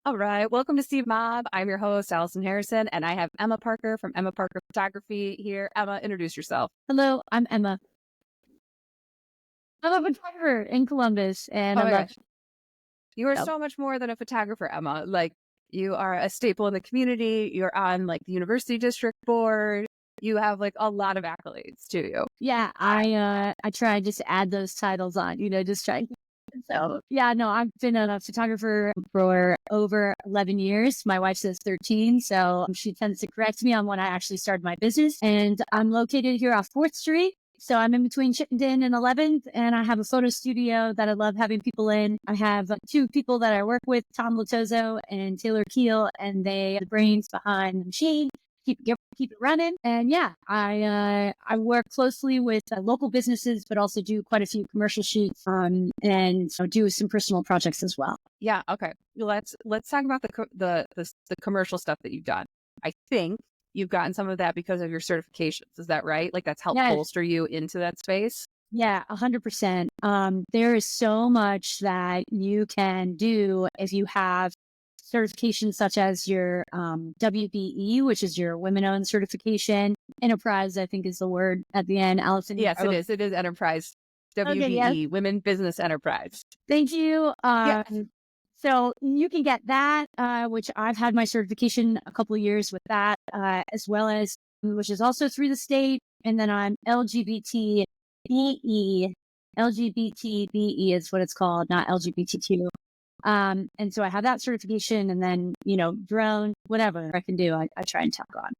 All right. Welcome to Steve Mob. I'm your host, Allison Harrison, and I have Emma Parker from Emma Parker Photography here. Emma, introduce yourself. Hello, I'm Emma. I'm a photographer in Columbus, and Oh I my love gosh. You are yep. so much more than a photographer, Emma. Like, you are a staple in the community. You're on like the university district board. You have like a lot of accolades to you. Yeah, I try just to add those titles on, just try. So yeah, no, I've been a photographer for over 11 years. My wife says 13, so she tends to correct me on when I actually started my business. And I'm located here off 4th Street. So I'm in between Chittenden and 11th, and I have a photo studio that I love having people in. I have two people that I work with, Tom Latozo and Taylor Keel, and they are the brains behind the machine. Keep it running. And yeah, I work closely with local businesses, but also do quite a few commercial shoots and do some personal projects as well. Yeah. Okay. Let's talk about the commercial stuff that you've done. I think you've gotten some of that because of your certifications. Is that right? Like that's helped Yes. bolster you into that space. Yeah, 100%. There is so much that you can do if you have certifications such as your WBE, which is your women-owned certification. Enterprise, I think, is the word at the end. Allison, Yes, it is. It is enterprise. okay, yes. WBE, Women Business Enterprise. Thank you. Yeah. So you can get that, which I've had my certification a couple of years with that, as well as, which is also through the state. And then I'm LGBTBE. LGBTBE is what it's called, not LGBTQ. And so I have that certification, and then, drone, whatever I can do, I try and talk on.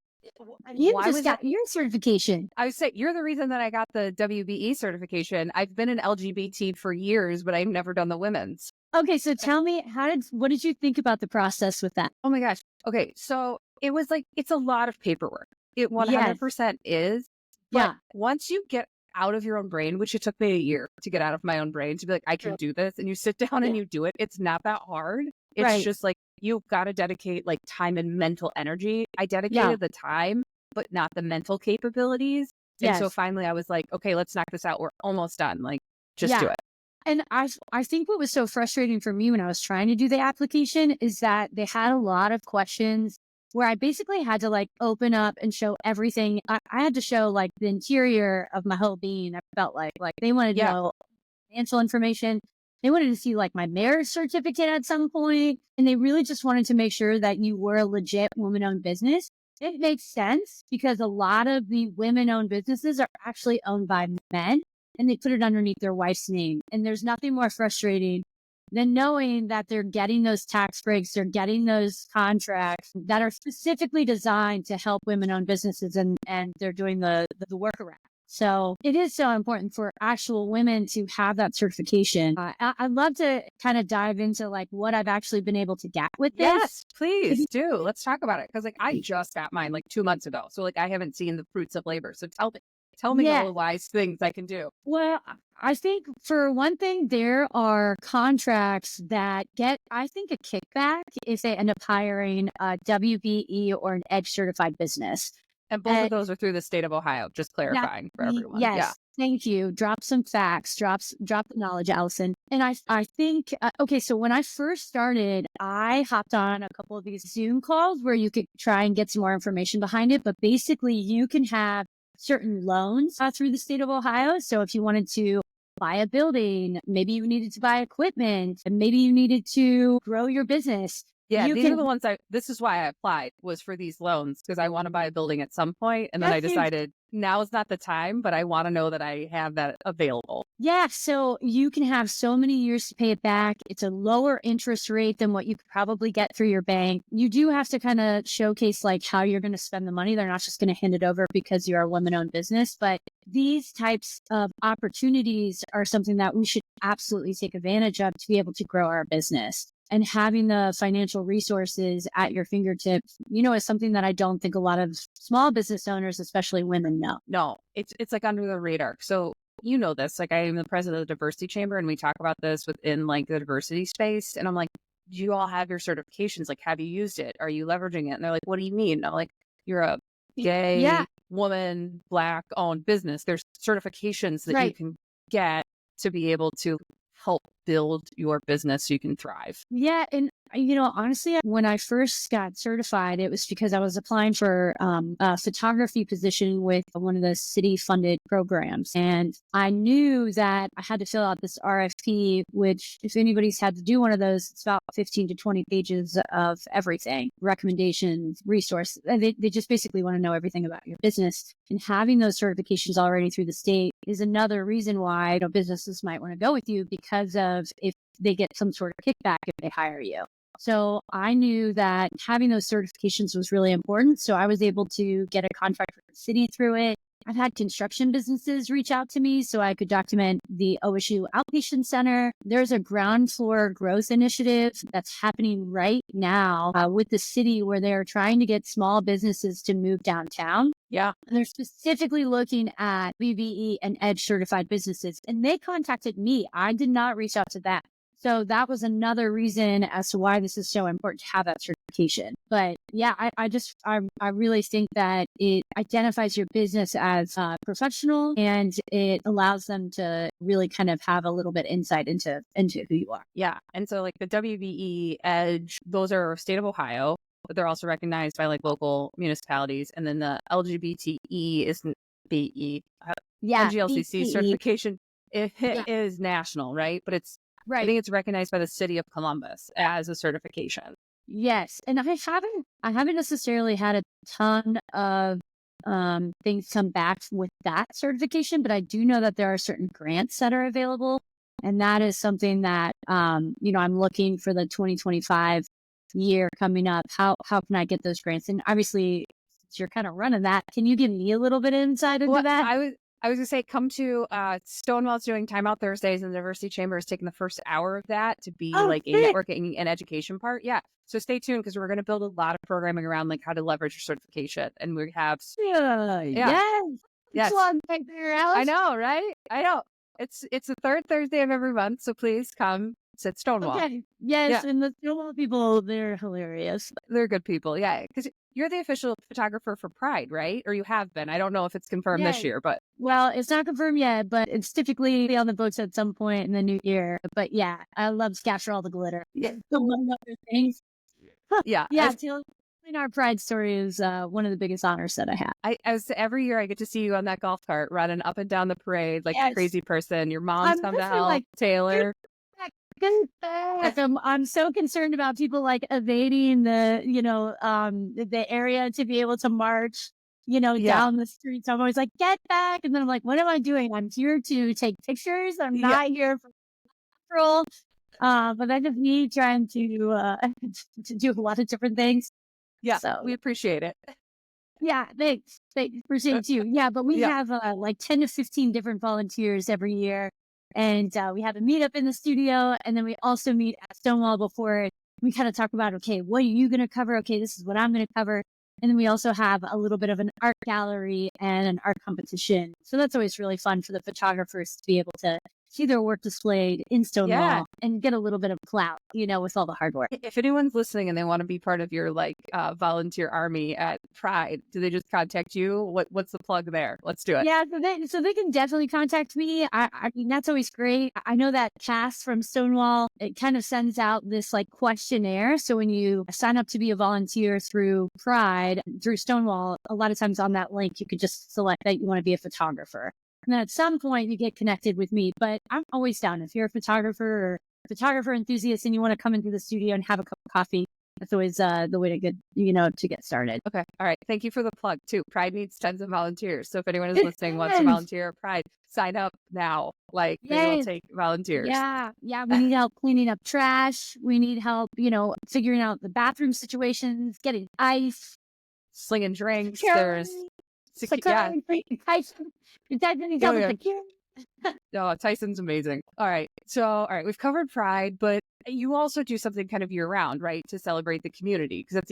You Why just was got that? your certification. I would say you're the reason that I got the WBE certification. I've been an LGBT for years, but I've never done the women's. Okay, so tell me, what did you think about the process with that? Oh my gosh. Okay. So it was like, it's a lot of paperwork. It Yes. 100% is. But Yeah. once you get out of your own brain, which it took me a year to get out of my own brain to be like, I can True. do this. And you sit down and Yeah. you do it. It's not that hard. It's Right. just like, you've got to dedicate like time and mental energy. I Yeah. dedicated the time, but not the mental capabilities. And so Yes. finally I was like, okay, let's knock this out. We're almost done. Like, just do Yeah. it. And I think what was so frustrating for me when I was trying to do the application is that they had a lot of questions where I basically had to like open up and show everything. I had to show like the interior of my whole being. I felt like they wanted to Yeah. know financial information. They wanted to see like my marriage certificate at some point, and they really just wanted to make sure that you were a legit woman-owned business. It makes sense because a lot of the women-owned businesses are actually owned by men, and they put it underneath their wife's name. And there's nothing more frustrating than knowing that they're getting those tax breaks, they're getting those contracts that are specifically designed to help women-owned businesses, and they're doing the workaround. So it is so important for actual women to have that certification. I'd love to kind of dive into like what I've actually been able to get with this. Yes, please do. Let's talk about it. Cause like I just got mine like 2 months ago. So like I haven't seen the fruits of labor. So tell me all Yeah. the wise things I can do. Well, I think for one thing, there are contracts that get, I think, a kickback if they end up hiring a WBE or an EDGE certified business. And both of those are through the state of Ohio, just clarifying for everyone. Yes. Yeah. Thank you. Drop some facts, drop the knowledge, Allison. And I think, okay, so when I first started, I hopped on a couple of these Zoom calls where you could try and get some more information behind it. But basically, you can have certain loans through the state of Ohio. So if you wanted to buy a building, maybe you needed to buy equipment, and maybe you needed to grow your business. Yeah, You these are can, the ones this is why I applied, was for these loans, because I want to buy a building at some point. And then I That's decided now is not the time, but I want to know that I have that available. yeah, so you can have so many years to pay it back. It's a lower interest rate than what you could probably get through your bank. You do have to kind of showcase like how you're going to spend the money. They're not just going to hand it over because you're a woman-owned business, but these types of opportunities are something that we should absolutely take advantage of to be able to grow our business. And having the financial resources at your fingertips, is something that I don't think a lot of small business owners, especially women, know. No, it's like under the radar. So you know this, like I am the president of the diversity chamber, and we talk about this within like the diversity space. And I'm like, do you all have your certifications? Like, have you used it? Are you leveraging it? And they're like, what do you mean? And I'm like, you're a gay Yeah. woman, Black owned business. There's certifications that you Right. can get to be able to help build your business so you can thrive. Yeah. And Honestly, when I first got certified, it was because I was applying for a photography position with one of the city funded programs. And I knew that I had to fill out this RFP, which, if anybody's had to do one of those, it's about 15 to 20 pages of everything, recommendations, resources. They just basically want to know everything about your business. And having those certifications already through the state is another reason why businesses might want to go with you, because of if they get some sort of kickback if they hire you. So I knew that having those certifications was really important. So I was able to get a contract with the city through it. I've had construction businesses reach out to me so I could document the OSU Outpatient Center. There's a ground floor growth initiative that's happening right now with the city, where they're trying to get small businesses to move downtown. Yeah. And they're specifically looking at BBE and EDGE certified businesses. And they contacted me. I did not reach out to them. So that was another reason as to why this is so important to have that certification. But yeah, I really think that it identifies your business as professional, and it allows them to really kind of have a little bit insight into who you are. Yeah. And so like the WBE, EDGE, those are state of Ohio, but they're also recognized by like local municipalities. And then the LGBTE is BE. NGLCC BTE. certification Yeah. is national, right? But it's I Right. think it's recognized by the city of Columbus as a certification. Yes. And I haven't necessarily had a ton of things come back with that certification, but I do know that there are certain grants that are available. And that is something that I'm looking for the 2025 year coming up. How can I get those grants? And obviously, since you're kind of running that, can you give me a little bit of insight into that? I was gonna say, come to Stonewall's doing Timeout Thursdays, and the Diversity Chamber is taking the first hour of that to be like a great. networking and education part. Yeah. So stay tuned, because we're going to build a lot of programming around like how to leverage your certification. And we have Yeah. Yes. Yes. One right there, Alice. I know, right? I know. It's the third Thursday of every month, so please come sit Stonewall. Okay. Yes, Yeah. and the Stonewall people, they're hilarious. They're good people. Yeah, because you're the official photographer for Pride, right? Or you have been. I don't know if it's confirmed this Yes. year, but Well, it's not confirmed yet, but it's typically on the books at some point in the new year. But yeah, I love to capture all the glitter. Yeah. Among other things. yeah. Yeah, telling our Pride story is one of the biggest honors that I have. I was every year I get to see you on that golf cart running up and down the parade like a Yes. crazy person. Your mom's I'm come to literally help, like, Taylor. Get back. I'm so concerned about people like evading the area to be able to march, Yeah. down the streets. I'm always like, get back. And then I'm like, what am I doing? I'm here to take pictures. I'm Yeah. not here for control. But I just need trying to to do a lot of different things. Yeah, So we appreciate it. yeah, thanks. Appreciate you. Yeah, but we Yeah. have like 10 to 15 different volunteers every year. And we have a meetup in the studio. And then we also meet at Stonewall before. We kind of talk about, okay, what are you going to cover? Okay, this is what I'm going to cover. And then we also have a little bit of an art gallery and an art competition. So that's always really fun for the photographers to be able to see their work displayed in Stonewall Yeah. and get a little bit of clout, with all the hard work. If anyone's listening and they want to be part of your like volunteer army at Pride, do they just contact you? What's the plug there? Let's do it. Yeah, so they can definitely contact me. I mean, that's always great. I know that Cass from Stonewall, it kind of sends out this like questionnaire. So when you sign up to be a volunteer through Pride, through Stonewall, a lot of times on that link, you could just select that you want to be a photographer. And then at some point you get connected with me, but I'm always down. If you're a photographer or photographer enthusiast and you want to come into the studio and have a cup of coffee, that's always the way to get, to get started. Okay. All right. Thank you for the plug too. Pride needs tons of volunteers. So if anyone is listening wants to volunteer at Pride, sign up now. Like they will take volunteers. Yeah. We need help cleaning up trash. We need help, figuring out the bathroom situations, getting ice, slinging drinks. There's No, Tyson's amazing. All right. So, we've covered Pride, but you also do something kind of year round, right? To celebrate the community. Because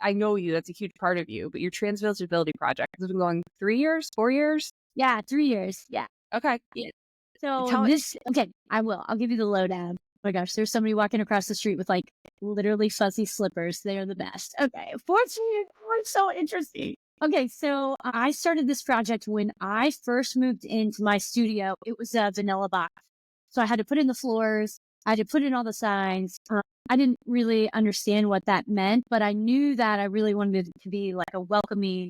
I know that's a huge part of you, but your Transvisibility project has been going 3 years, 4 years? Yeah, 3 years. Yeah. Okay. Yeah. So I will. I'll give you the lowdown. Oh my gosh, there's somebody walking across the street with like literally fuzzy slippers. They are the best. Okay. Fortunately, it's so interesting. Okay, so I started this project when I first moved into my studio. It was a vanilla box. So I had to put in the floors. I had to put in all the signs. I didn't really understand what that meant, but I knew that I really wanted it to be like a welcoming,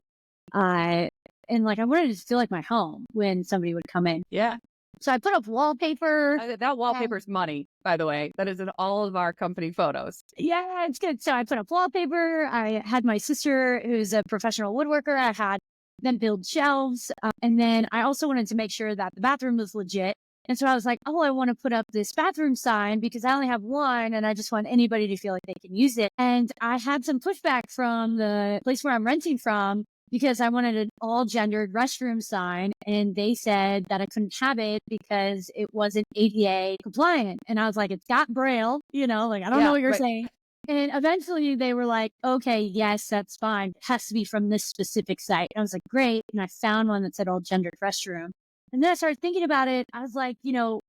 uh, and like I wanted it to feel like my home when somebody would come in. Yeah. So I put up wallpaper. That wallpaper's money, by the way. That is in all of our company photos. Yeah, it's good. So I put up wallpaper. I had my sister, who's a professional woodworker. I had them build shelves. And then I also wanted to make sure that the bathroom was legit. And so I was like, oh, I want to put up this bathroom sign because I only have one and I just want anybody to feel like they can use it. And I had some pushback from the place where I'm renting from because I wanted an all gendered restroom sign. And they said that I couldn't have it because it wasn't ADA compliant. And I was like, it's got Braille, I don't know what you're saying. And eventually they were like, okay, yes, that's fine. It has to be from this specific site. And I was like, great. And I found one that said all gendered restroom. And then I started thinking about it. I was like, to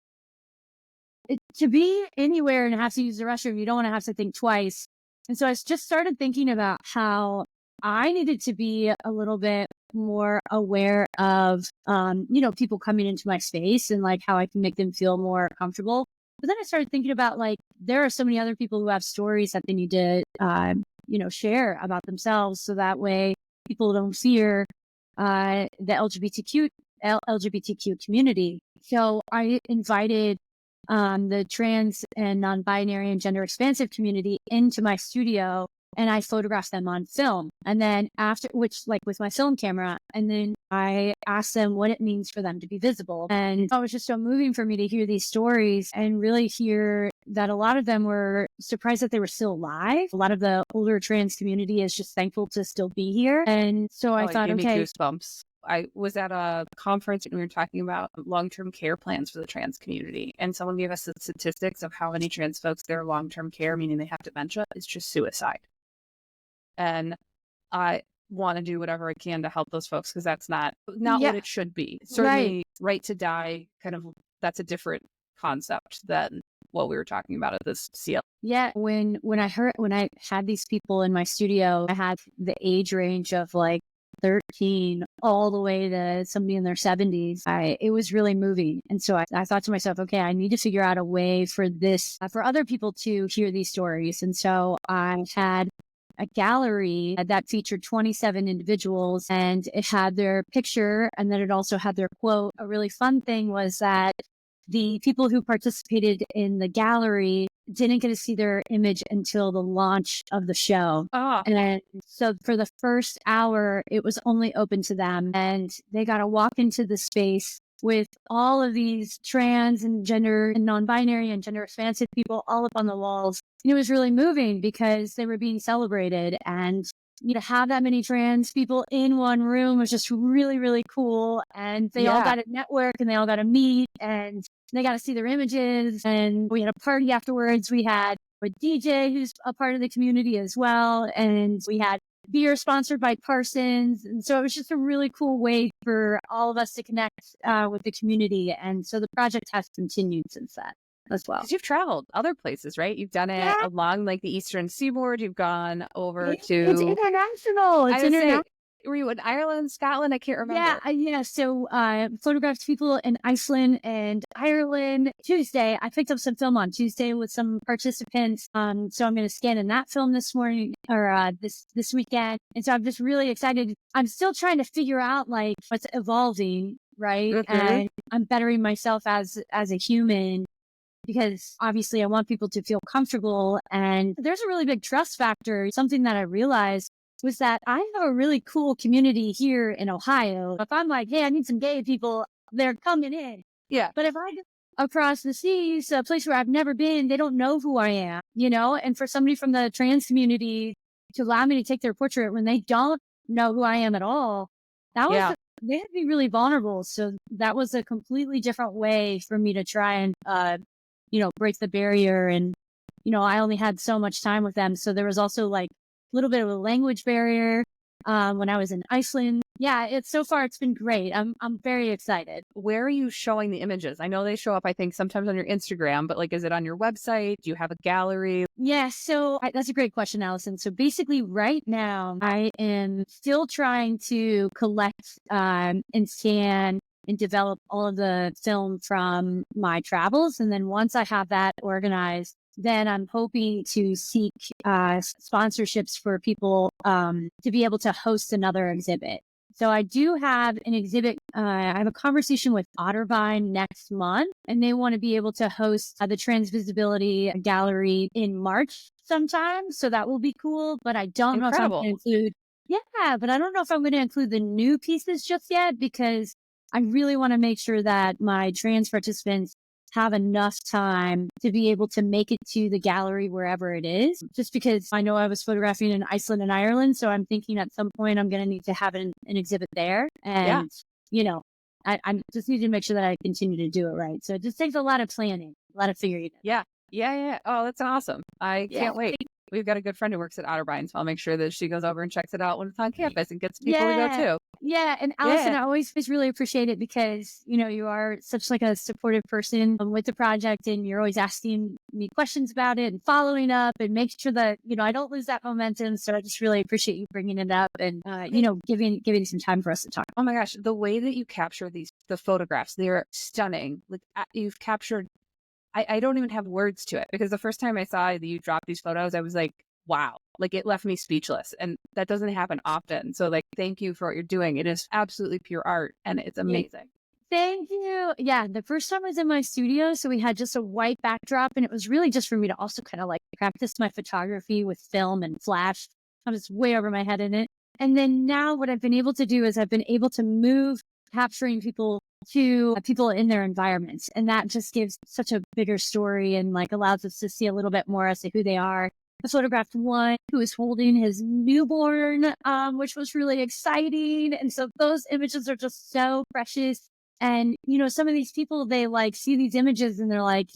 be anywhere and have to use the restroom, you don't want to have to think twice. And so I just started thinking about how I needed to be a little bit more aware of, people coming into my space and like how I can make them feel more comfortable. But then I started thinking about like, there are so many other people who have stories that they need to, share about themselves. So that way people don't fear the LGBTQ community. So I invited the trans and non-binary and gender expansive community into my studio and I photographed them on film. And then with my film camera, and then I asked them what it means for them to be visible. And it was just so moving for me to hear these stories and really hear that a lot of them were surprised that they were still alive. A lot of the older trans community is just thankful to still be here. And so I thought, it gave okay. me goosebumps. I was at a conference and we were talking about long-term care plans for the trans community. And someone gave us the statistics of how many trans folks their long-term care, meaning they have dementia, is just suicide. And I want to do whatever I can to help those folks because that's not what it should be. Certainly right to die, kind of, that's a different concept than what we were talking about at this CL. Yeah. When I had these people in my studio, I had the age range of like 13 all the way to somebody in their 70s. It was really moving. And so I thought to myself, okay, I need to figure out a way for this, for other people to hear these stories. And so I had a gallery that featured 27 individuals and it had their picture and then it also had their quote. A really fun thing was that the people who participated in the gallery didn't get to see their image until the launch of the show. And so for the first hour, it was only open to them and they got to walk into the space with all of these trans and gender and non-binary and gender expansive people all up on the walls. And it was really moving because they were being celebrated and to have that many trans people in one room was just really, really cool. And they all got to network and they all got to meet and they got to see their images. And we had a party afterwards. We had a DJ who's a part of the community as well. And we had beer sponsored by Parsons. And so it was just a really cool way for all of us to connect with the community. And so the project has continued since that as well. Because you've traveled other places, right? You've done it along like the Eastern Seaboard. You've gone over to... It's international. It's international. Were you in Ireland, Scotland? I can't remember. Yeah. So photographed people in Iceland and Ireland. Tuesday, I picked up some film on Tuesday with some participants. So I'm going to scan in that film this morning or this weekend. And so I'm just really excited. I'm still trying to figure out like what's evolving, right? Mm-hmm. And I'm bettering myself as a human. Because obviously I want people to feel comfortable. And there's a really big trust factor. Something that I realized was that I have a really cool community here in Ohio. If I'm like, hey, I need some gay people, they're coming in. Yeah. But if I go across the seas, a place where I've never been, they don't know who I am, And for somebody from the trans community to allow me to take their portrait when they don't know who I am at all, they had to be really vulnerable. So that was a completely different way for me to try and, break the barrier. And, I only had so much time with them. So there was also like a little bit of a language barrier when I was in Iceland. Yeah, so far it's been great. I'm very excited. Where are you showing the images? I know they show up, I think, sometimes on your Instagram, but like, is it on your website? Do you have a gallery? Yeah, so that's a great question, Allison. So basically right now I am still trying to collect and scan and develop all of the film from my travels. And then once I have that organized, then I'm hoping to seek sponsorships for people to be able to host another exhibit. So I do have an exhibit. I have a conversation with Otterbein next month, and they want to be able to host the Transvisibility Gallery in March sometime. So that will be cool. But I don't know if I'm going to Incredible. include, yeah, but I don't know if I'm going to include the new pieces just yet, because I really want to make sure that my trans participants have enough time to be able to make it to the gallery wherever it is. Just because I know I was photographing in Iceland and Ireland, so I'm thinking at some point I'm going to need to have an exhibit there. Yeah. And, I just need to make sure that I continue to do it right. So it just takes a lot of planning, a lot of figuring it out. Yeah. Yeah. Yeah. Oh, that's awesome. I Yeah. can't wait. We've got a good friend who works at Otterbein, so I'll make sure that she goes over and checks it out when it's on campus and gets people to go Yeah. too. Yeah. And Allison, Yeah. I always really appreciate it because, you are such like a supportive person with the project, and you're always asking me questions about it and following up and making sure that, I don't lose that momentum. So I just really appreciate you bringing it up and, giving some time for us to talk. Oh my gosh, the way that you capture the photographs, they're stunning. Like you've captured, I don't even have words to it, because the first time I saw that you dropped these photos, I was like, wow, like it left me speechless, and that doesn't happen often. So like, thank you for what you're doing. It is absolutely pure art, and it's amazing. Thank you. Yeah, the first time I was in my studio, so we had just a white backdrop, and it was really just for me to also kind of like practice my photography with film and flash. I was way over my head in it. And then now what I've been able to do is I've been able to move capturing people to people in their environments. And that just gives such a bigger story and like allows us to see a little bit more as to who they are. I photographed one who was holding his newborn, which was really exciting. And so those images are just so precious. And, some of these people, they like see these images and they're like,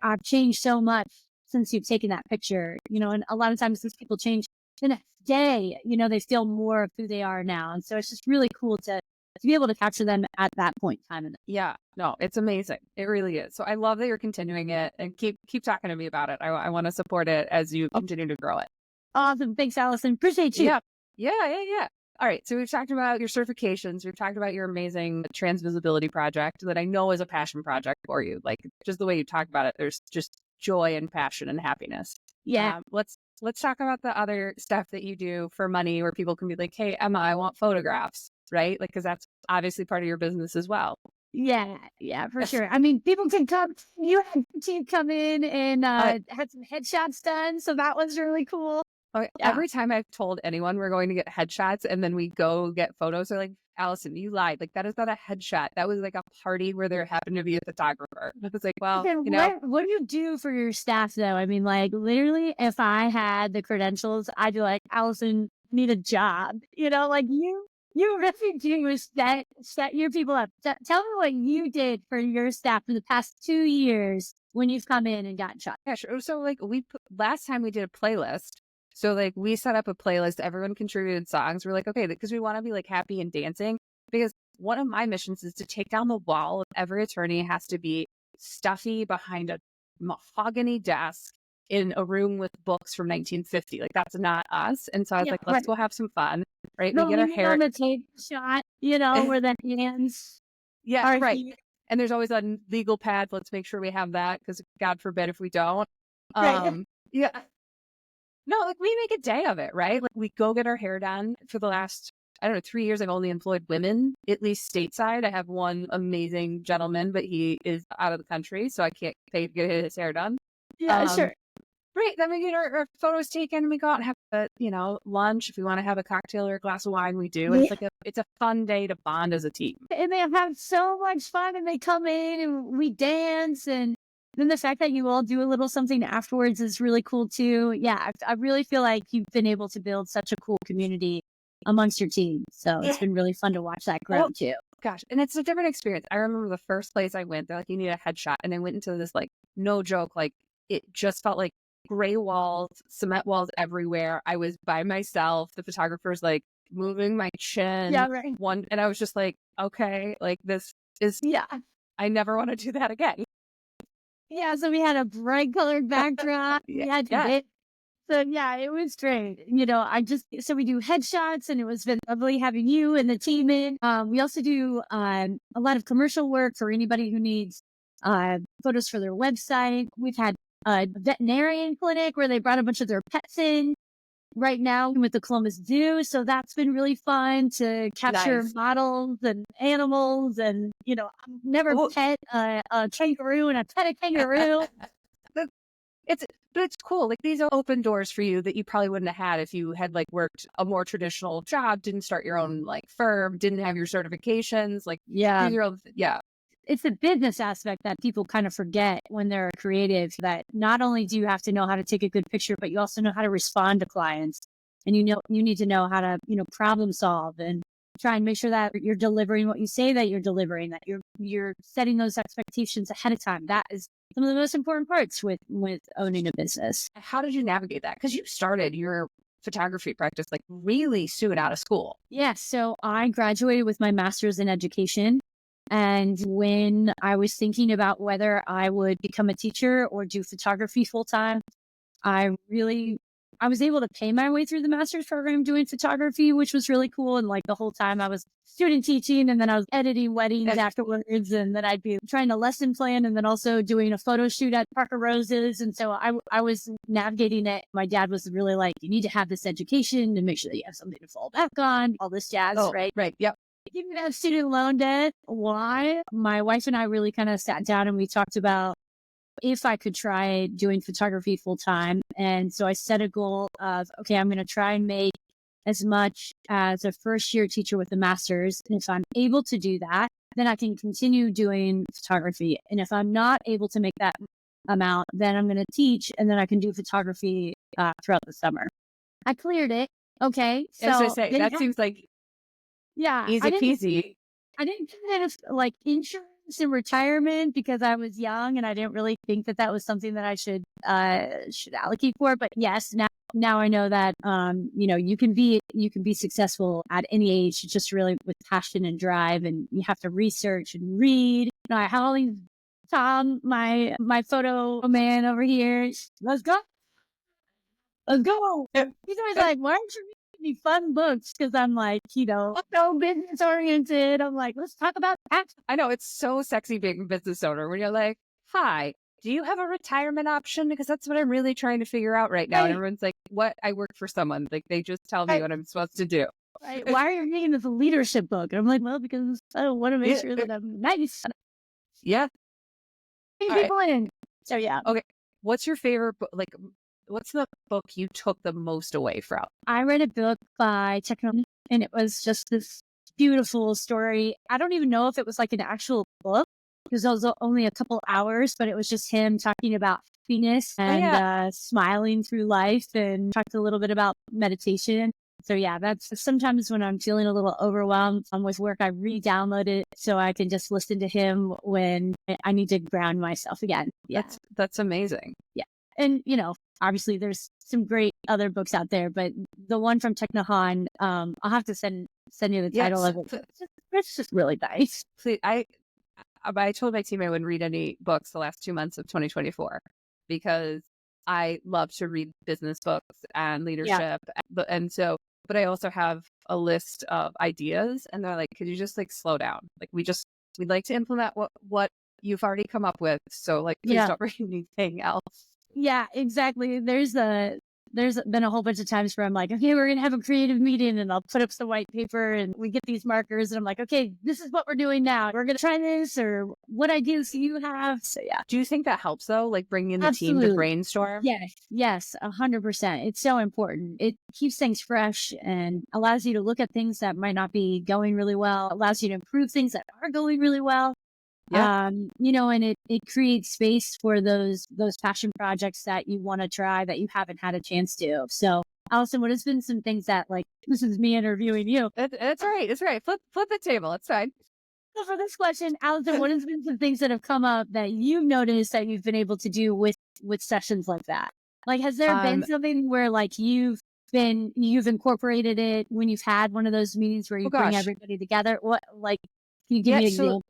I've changed so much since you've taken that picture, and a lot of times these people change the next day, they feel more of who they are now. And so it's just really cool to be able to capture them at that point in time. Yeah, no, it's amazing. It really is. So I love that you're continuing it, and keep talking to me about it. I want to support it as you continue to grow it. Awesome. Thanks, Allison. Appreciate you. Yeah. Yeah. All right. So we've talked about your certifications. We've talked about your amazing transvisibility project that I know is a passion project for you. Like just the way you talk about it, there's just joy and passion and happiness. Yeah. Let's talk about the other stuff that you do for money, where people can be like, hey, Emma, I want photographs, right? Like, because that's obviously part of your business as well. Yeah, for sure. I mean, people can come. You had your team come in and had some headshots done, so that was really cool. Okay. Yeah. Every time I've told anyone we're going to get headshots and then we go get photos, they're like, Allison, you lied. Like, that is not a headshot. That was like a party where there happened to be a photographer. I was like, well, what do you do for your staff though? I mean, like literally, if I had the credentials, I'd be like, Allison, need a job. Like you really do set your people up. Tell me what you did for your staff for the past 2 years when you've come in and gotten shot. Yeah, sure. So like last time we did a playlist. So like we set up a playlist, everyone contributed songs. We're like, okay, because we want to be like happy and dancing, because one of my missions is to take down the wall of every attorney has to be stuffy behind a mahogany desk in a room with books from 1950. Like that's not us. And so I was like, let's go have some fun, right? No, we get our hair on the tape shot, where the hands. Yeah, right. And there's always a legal pad. Let's make sure we have that, because God forbid if we don't. Right. Yeah. No, like we make a day of it, right? Like we go get our hair done. For the last, 3 years, I've only employed women, at least stateside. I have one amazing gentleman, but he is out of the country, so I can't pay to get his hair done. Yeah, sure. Right. Then we get our photos taken and we go out and have a, lunch. If we want to have a cocktail or a glass of wine, we do. It's like it's a fun day to bond as a team. And they have so much fun, and they come in and we dance, and then the fact that you all do a little something afterwards is really cool too. Yeah, I really feel like you've been able to build such a cool community amongst your team. So it's been really fun to watch that grow too. Gosh, and it's a different experience. I remember the first place I went, they're like, you need a headshot. And I went into this, like, no joke, like it just felt like gray walls, cement walls everywhere. I was by myself. The photographer's like moving my chin. Yeah, right. And I was just like, okay, like this is, I never want to do that again. Yeah, so we had a bright colored backdrop. So yeah, it was great. So we do headshots, and it was been lovely having you and the team in. We also do a lot of commercial work for anybody who needs photos for their website. We've had a veterinarian clinic where they brought a bunch of their pets in right now with the Columbus Zoo. So that's been really fun to capture Nice. models and animals. And, I've never Well, pet a kangaroo, and I pet a kangaroo. but it's but it's cool. Like these are open doors for you that you probably wouldn't have had if you had like worked a more traditional job, didn't start your own like firm, didn't have your certifications. Like Yeah. these are all, yeah. It's the business aspect that people kind of forget when they're creative, that not only do you have to know how to take a good picture, but you also know how to respond to clients. And you need to know how to, problem solve and try and make sure that you're delivering what you say that you're delivering, that you're setting those expectations ahead of time. That is some of the most important parts with owning a business. How did you navigate that? Because you started your photography practice like really soon out of school. Yeah, so I graduated with my master's in education. And when I was thinking about whether I would become a teacher or do photography full time, I was able to pay my way through the master's program doing photography, which was really cool. And like the whole time I was student teaching, and then I was editing weddings afterwards, and then I'd be trying to lesson plan and then also doing a photo shoot at Parker Roses. And so I was navigating it. My dad was really like, you need to have this education and make sure that you have something to fall back on, all this jazz, right? Right. Yep. Even have student loan debt. Why? My wife and I really kind of sat down and we talked about if I could try doing photography full time. And so I set a goal of, okay, I'm going to try and make as much as a first year teacher with a master's. And if I'm able to do that, then I can continue doing photography. And if I'm not able to make that amount, then I'm going to teach, and then I can do photography throughout the summer. I cleared it. Okay. So As I say, that seems like easy peasy. I didn't have like insurance in retirement because I was young and I didn't really think that was something that I should allocate for. But yes, now I know that you can be successful at any age, just really with passion and drive, and you have to research and read. I have all these Tom, my photo man over here. Let's go. He's always like, why aren't you reading fun books? Because I'm like, so business oriented. I'm like, let's talk about that. I know it's so sexy being a business owner when you're like, hi, do you have a retirement option? Because that's what I'm really trying to figure out right now. Right. And everyone's like, what? I work for someone. Like they just tell me what I'm supposed to do. Right. Why are you reading this leadership book? And I'm like, well, because I want to make sure that I'm nice. Yeah. People in. So yeah. Okay. What's your favorite book? Like, what's the book you took the most away from? I read a book by Techno, and it was just this beautiful story. I don't even know if it was like an actual book because it was only a couple hours, but it was just him talking about happiness and smiling through life, and talked a little bit about meditation. So yeah, that's sometimes when I'm feeling a little overwhelmed with work, I re-download it so I can just listen to him when I need to ground myself again. Yeah. That's amazing. Yeah. And, obviously there's some great other books out there, but the one from Technohan, I'll have to send you the title of it. It's just really nice. Please, I told my team I wouldn't read any books the last 2 months of 2024 because I love to read business books and leadership. But I also have a list of ideas, and they're like, could you just like slow down? Like we'd like to implement what you've already come up with. So like, please don't read anything else. Yeah, exactly. There's been a whole bunch of times where I'm like, okay, we're going to have a creative meeting, and I'll put up some white paper and we get these markers, and I'm like, okay, this is what we're doing now. We're going to try this, or what ideas do you have? So yeah. Do you think that helps though? Like bringing the team to brainstorm? Yes, 100%. It's so important. It keeps things fresh and allows you to look at things that might not be going really well, allows you to improve things that are going really well. Yeah. And it creates space for those passion projects that you want to try that you haven't had a chance to. So Allison, what has been some things that, like, this is me interviewing you. It's all right. It's all right. Flip the table. It's fine. So for this question, Allison, what has been some things that have come up that you've noticed that you've been able to do with sessions like that? Like, has there been something where like you've incorporated it when you've had one of those meetings where you bring everybody together? What, like, can you give me an example?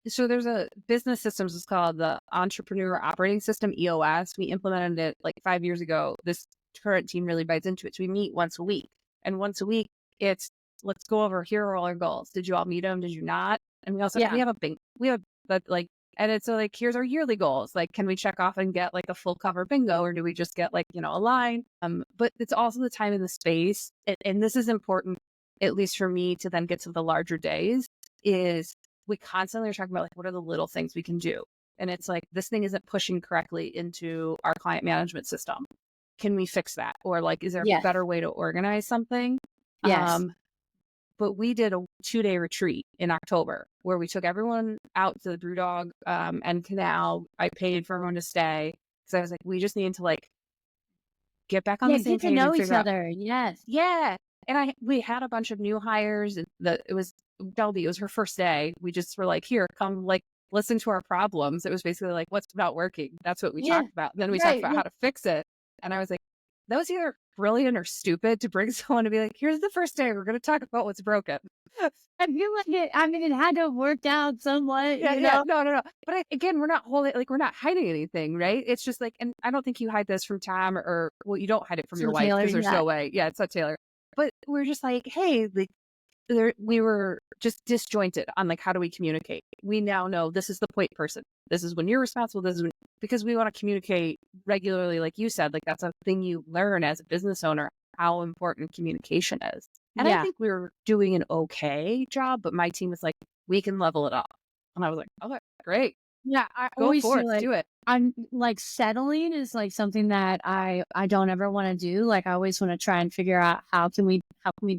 So there's a business systems, it's called the Entrepreneur Operating System, EOS. We implemented it like 5 years ago. This current team really bites into it. So we meet once a week. And once a week, it's let's go over, here are all our goals. Did you all meet them? Did you not? And we also we have like And it's like, here's our yearly goals. Like, can we check off and get like a full cover bingo, or do we just get like, a line? But it's also the time and the space. And this is important, at least for me, to then get to the larger days, is we constantly are talking about like, what are the little things we can do? And it's like, this thing isn't pushing correctly into our client management system. Can we fix that? Or like, is there a better way to organize something? Yes. But we did a 2-day retreat in October where we took everyone out to the Brewdog and Canal. I paid for everyone to stay because I was like, we just need to like get back on the same get to page know and each figure out. other. Yes. Yeah. And we had a bunch of new hires. It was Delby. It was her first day. We just were like, here, come like listen to our problems. It was basically like, what's not working? That's what we talked about. And then we talked about how to fix it. And I was like, that was either brilliant or stupid to bring someone to be like, here's the first day. We're going to talk about what's broken. I feel like it had to have worked out somewhat. Yeah. No. But again, we're not hiding anything, right? It's just like, and I don't think you hide this from Tom or, well, you don't hide it from your wife because there's no way. Yeah, it's not Taylor. But we're just like, hey, like, we were just disjointed on like, how do we communicate? We now know this is the point person. This is when you're responsible. This is because we want to communicate regularly. Like you said, like that's a thing you learn as a business owner, how important communication is. And I think we were doing an okay job, but my team was like, we can level it up. And I was like, okay, great. Yeah, I Go always for feel it. like Do it. I'm like settling is like something that I don't ever want to do. Like I always want to try and figure out how can we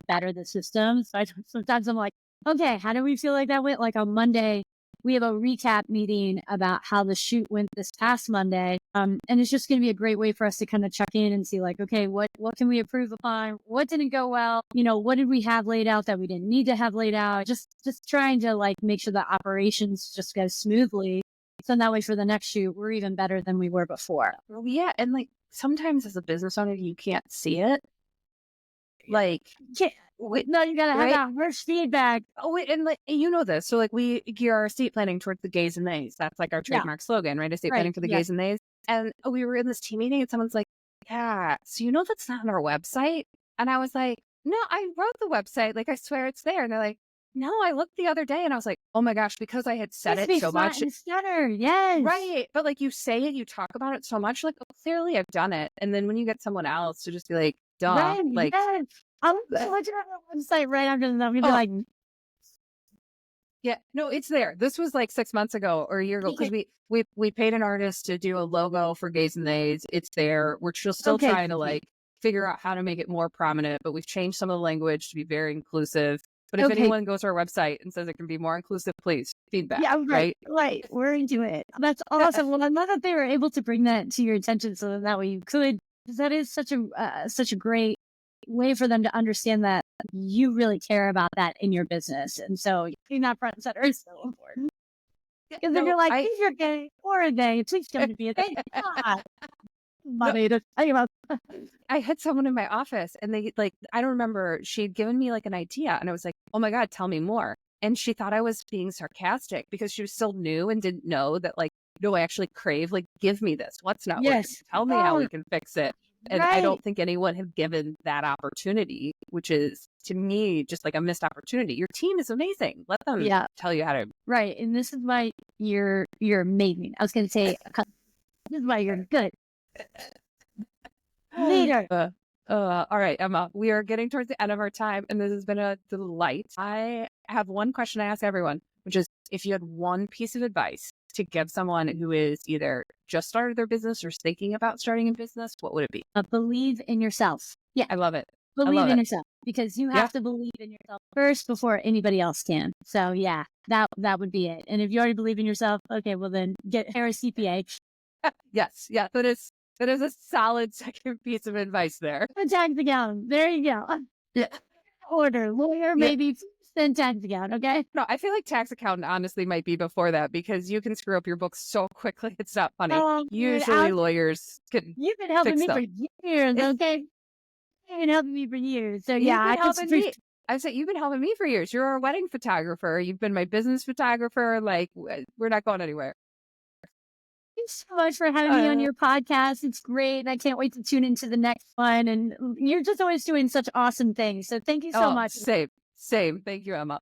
better the system. So sometimes I'm like, okay, how do we feel like that went? Like on Monday, we have a recap meeting about how the shoot went this past Monday. And it's just going to be a great way for us to kind of check in and see like, okay, what can we improve upon? What didn't go well? What did we have laid out that we didn't need to have laid out? Just trying to like make sure the operations just go smoothly. So that way for the next shoot, we're even better than we were before. Well, yeah. And like sometimes as a business owner, you can't see it. Like, no, you gotta have that first feedback. Oh, and like this. So like we gear our estate planning towards the gays and theys. That's like our trademark slogan, right? Estate planning for the gays and theys. And we were in this team meeting and someone's like, yeah, so that's not on our website. And I was like, no, I wrote the website. Like I swear it's there. And they're like, no, I looked the other day and I was like, oh my gosh, because I had said it so much. Yes. Right. But like you say it, you talk about it so much, like, oh, clearly I've done it. And then when you get someone else to just be like, duh, like, I'm looking at the website right after that. I'm gonna be like, yeah, no, it's there. This was like 6 months ago or a year ago because we paid an artist to do a logo for gays and theys. It's there. We're still trying to like figure out how to make it more prominent, but we've changed some of the language to be very inclusive. But if anyone goes to our website and says it can be more inclusive, please feedback. Yeah, right. We're into it. That's awesome. Well, I love that they were able to bring that to your attention so that way you could, because that is such a great way for them to understand that you really care about that in your business. And so being that front and center is so important. Because if you're like, if you're gay or a gay, please come to be a gay. I had someone in my office and they like, I don't remember, she'd given me like an idea and I was like, oh my God, tell me more. And she thought I was being sarcastic because she was still new and didn't know that like, no, I actually crave, like, give me this. What's not working? Tell me how we can fix it. And I don't think anyone had given that opportunity, which is to me just like a missed opportunity. Your team is amazing. Let them tell you how to. Right. And this is why you're amazing. I was going to say, this is why you're good. Later. All right, Emma, we are getting towards the end of our time and this has been a delight. I have one question I ask everyone, which is if you had one piece of advice to give someone who is either just started their business or thinking about starting a business, what would it be? Believe in yourself. Yeah. I love it. Believe in yourself because you have to believe in yourself first before anybody else can. So yeah, that would be it. And if you already believe in yourself, okay, well then hire a CPA. Yes. Yeah. That is a solid second piece of advice there. A tax accountant. There you go. Yeah. Order, lawyer, maybe then tax accountant, okay? No, I feel like tax accountant honestly might be before that because you can screw up your books so quickly. It's not funny. Usually lawyers can. You've been helping me for years, okay? You've been helping me for years. So yeah, I said, you've been helping me for years. You're a wedding photographer. You've been my business photographer. Like, we're not going anywhere. Thanks so much for having me on your podcast. It's great. And I can't wait to tune into the next one. And you're just always doing such awesome things. So thank you so much. Same. Thank you, Emma.